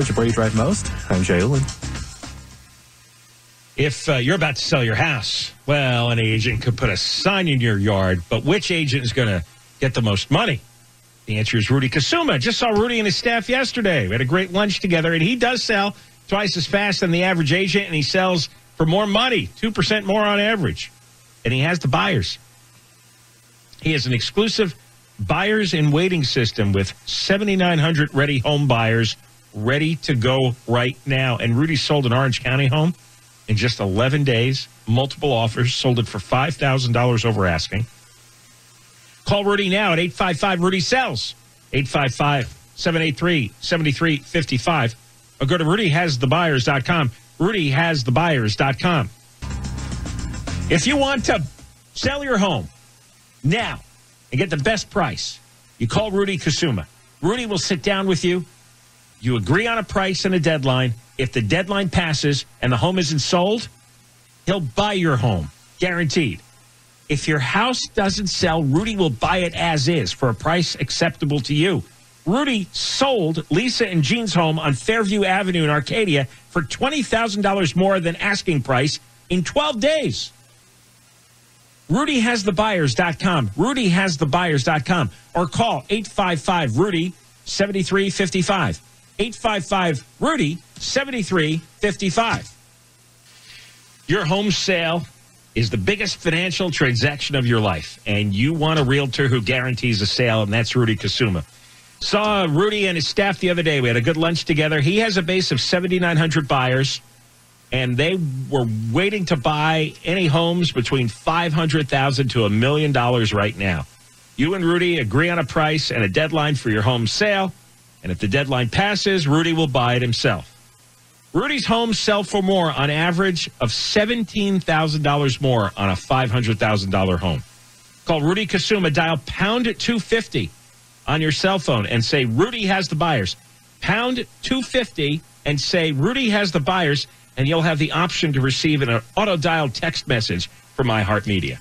coverage of Where You Drive Most. I'm Jay Ullin. If you're about to sell your house, well, an agent could put a sign in your yard, but which agent is going to get the most money? The answer is Rudy Kusuma. Just saw Rudy and his staff yesterday. We had a great lunch together, and he does sell twice as fast than the average agent, and he sells for more money, 2% more on average. And he has the buyers. He has an exclusive buyers in waiting system with 7,900 ready home buyers ready to go right now. And Rudy sold an Orange County home in just 11 days, multiple offers, sold it for $5,000 over asking. Call Rudy now at 855-RUDY-SELLS, 855-783-7355, or go to RudyHasTheBuyers.com, RudyHasTheBuyers.com. If you want to sell your home now and get the best price, you call Rudy Kusuma. Rudy will sit down with you. You agree on a price and a deadline. If the deadline passes and the home isn't sold, he'll buy your home, guaranteed. If your house doesn't sell, Rudy will buy it as is for a price acceptable to you. Rudy sold Lisa and Jean's home on Fairview Avenue in Arcadia for $20,000 more than asking price in 12 days. RudyHasTheBuyers.com, RudyHasTheBuyers.com, or call 855-RUDY-7355, 855-RUDY-7355. Your home sale is the biggest financial transaction of your life, and you want a realtor who guarantees a sale, and that's Rudy Kusuma. Saw Rudy and his staff the other day. We had a good lunch together. He has a base of 7,900 buyers, and they were waiting to buy any homes between $500,000 to $1 million right now. You and Rudy agree on a price and a deadline for your home sale, and if the deadline passes, Rudy will buy it himself. Rudy's homes sell for more on average of $17,000 more on a $500,000 home. Call Rudy Kusuma. Dial pound 250 on your cell phone and say Rudy has the buyers. Pound 250 and say Rudy has the buyers, and you'll have the option to receive an auto-dial text message from iHeartMedia.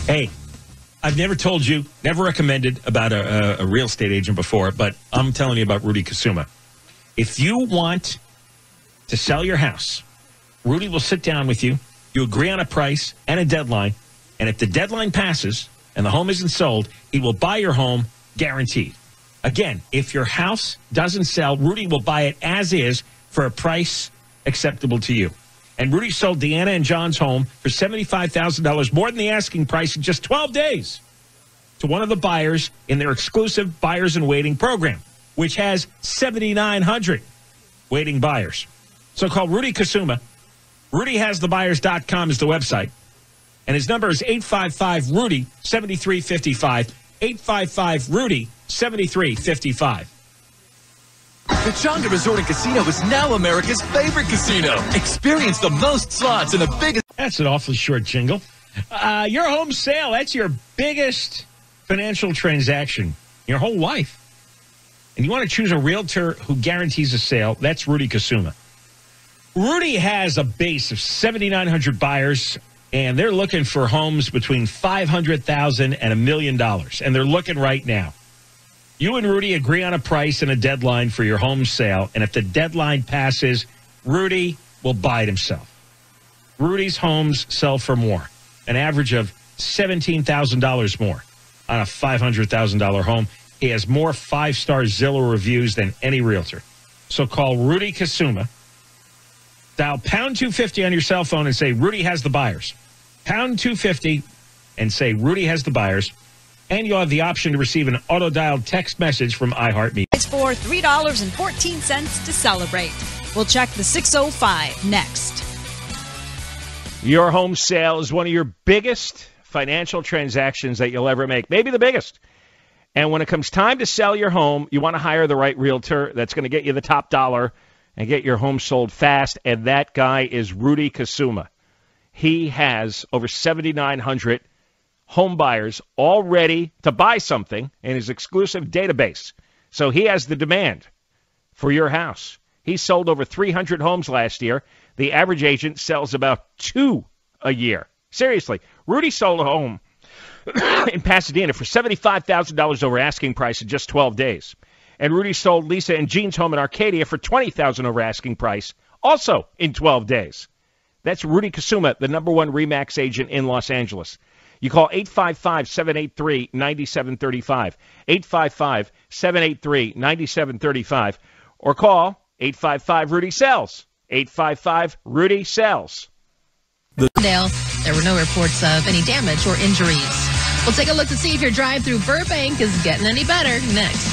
Hey, I've never told you, never recommended about a real estate agent before, but I'm telling you about Rudy Kusuma. If you want to sell your house, Rudy will sit down with you. You agree on a price and a deadline. And if the deadline passes and the home isn't sold, he will buy your home guaranteed. Again, if your house doesn't sell, Rudy will buy it as is for a price acceptable to you. And Rudy sold Deanna and John's home for $75,000 more than the asking price in just 12 days to one of the buyers in their exclusive Buyers in Waiting program, which has 7,900 waiting buyers. So call Rudy Kusuma. RudyHasTheBuyers.com is the website. And his number is 855-RUDY-7355. 855-RUDY-7355. The Chonga Resort and Casino is now America's favorite casino. Experience the most slots and the biggest... That's an awfully short jingle. Your home sale, that's your biggest financial transaction your whole life. And you want to choose a realtor who guarantees a sale, that's Rudy Kusuma. Rudy has a base of 7,900 buyers, and they're looking for homes between $500,000 and $1 million. And they're looking right now. You and Rudy agree on a price and a deadline for your home sale, and if the deadline passes, Rudy will buy it himself. Rudy's homes sell for more, an average of $17,000 more on a $500,000 home. He has more 5-star Zillow reviews than any realtor. So call Rudy Kusuma. Dial pound 250 on your cell phone and say Rudy has the buyers. Pound 250 and say Rudy has the buyers. And you'll have the option to receive an auto-dialed text message from iHeartMedia. It's for $3.14 to celebrate. We'll check the 605 next. Your home sale is one of your biggest financial transactions that you'll ever make. Maybe the biggest. And when it comes time to sell your home, you want to hire the right realtor that's going to get you the top dollar and get your home sold fast. And that guy is Rudy Kusuma. He has over 7,900 home buyers all ready to buy something in his exclusive database. So he has the demand for your house. He sold over 300 homes last year. The average agent sells about 2 a year. Seriously, Rudy sold a home in Pasadena for $75,000 over asking price in just 12 days. And Rudy sold Lisa and Jean's home in Arcadia for $20,000 over asking price, also in 12 days. That's Rudy Kusuma, the #1 RE/MAX agent in Los Angeles. You call 855-783-9735, 855-783-9735, or call 855-RUDY-SELLS, 855-RUDY-SELLS. There were no reports of any damage or injuries. We'll take a look to see if your drive through Burbank is getting any better next.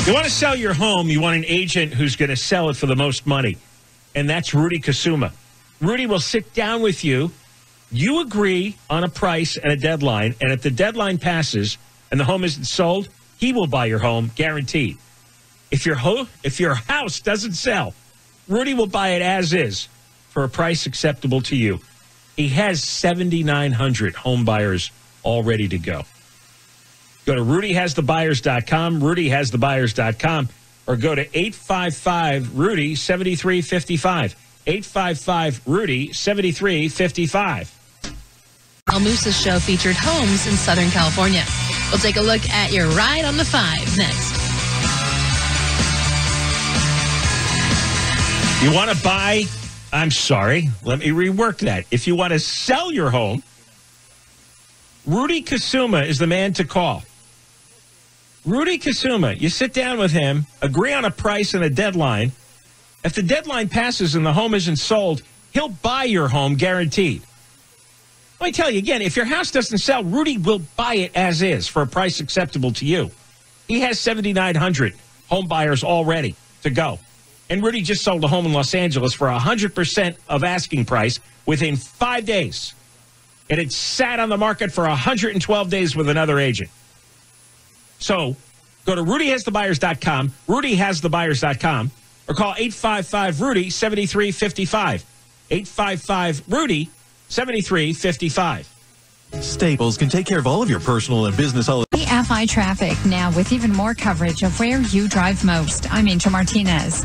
You want to sell your home, you want an agent who's going to sell it for the most money, and that's Rudy Kusuma. Rudy will sit down with you. You agree on a price and a deadline, and if the deadline passes and the home isn't sold, he will buy your home, guaranteed. If your house doesn't sell, Rudy will buy it as is for a price acceptable to you. He has 7,900 home buyers all ready to go. Go to RudyHasTheBuyers.com, RudyHasTheBuyers.com, or go to 855-RUDY-7355, 855-RUDY-7355. Al Musa's show featured homes in Southern California. We'll take a look at your ride on the 5 next. You want to buy? I'm sorry. Let me rework that. If you want to sell your home, Rudy Kusuma is the man to call. Rudy Kusuma, you sit down with him, agree on a price and a deadline. If the deadline passes and the home isn't sold, he'll buy your home guaranteed. Let me tell you again, if your house doesn't sell, Rudy will buy it as is for a price acceptable to you. He has 7,900 home buyers all ready to go. And Rudy just sold a home in Los Angeles for 100% of asking price within 5 days. And it sat on the market for 112 days with another agent. So go to RudyHasTheBuyers.com, RudyHasTheBuyers.com, or call 855-RUDY-7355, 855-RUDY-7355. Staples can take care of all of your personal and business holidays. FI Traffic now with even more coverage of where you drive most. I'm Angel Martinez.